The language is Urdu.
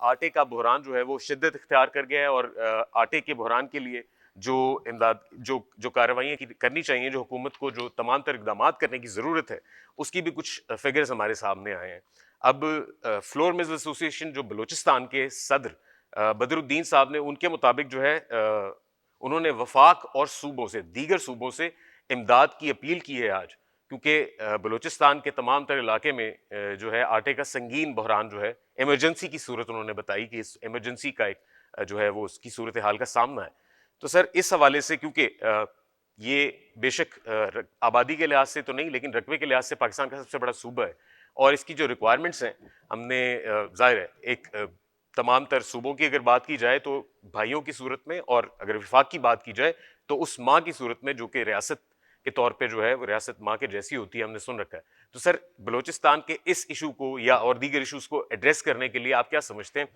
آٹے کا بحران جو ہے وہ شدت اختیار کر گیا ہے، اور آٹے کے بحران کے لیے جو امداد جو کارروائیاں کرنی چاہیے، جو حکومت کو جو تمام تر اقدامات کرنے کی ضرورت ہے، اس کی بھی کچھ فگرز ہمارے سامنے آئے ہیں۔ اب فلور ملز ایسوسی ایشن جو بلوچستان کے صدر بدر الدین صاحب نے، ان کے مطابق جو ہے انہوں نے وفاق اور صوبوں سے، دیگر صوبوں سے امداد کی اپیل کی ہے آج، کیونکہ بلوچستان کے تمام تر علاقے میں جو ہے آٹے کا سنگین بحران جو ہے، ایمرجنسی کی صورت انہوں نے بتائی کہ اس ایمرجنسی کا ایک جو ہے وہ اس کی صورتحال کا سامنا ہے۔ تو سر اس حوالے سے، کیونکہ یہ بے شک آبادی کے لحاظ سے تو نہیں، لیکن رقبے کے لحاظ سے پاکستان کا سب سے بڑا صوبہ ہے، اور اس کی جو ریکوائرمنٹس ہیں، ہم نے ظاہر ہے ایک تمام تر صوبوں کی اگر بات کی جائے تو بھائیوں کی صورت میں، اور اگر وفاق کی بات کی جائے تو اس ماں کی صورت میں جو کہ ریاست کے طور پہ جو ہے وہ ریاست ماں کے جیسی ہوتی ہے، ہم نے سن رکھا ہے۔ تو سر بلوچستان کے اس ایشو کو یا اور دیگر ایشوز کو ایڈریس کرنے کے لیے آپ کیا سمجھتے ہیں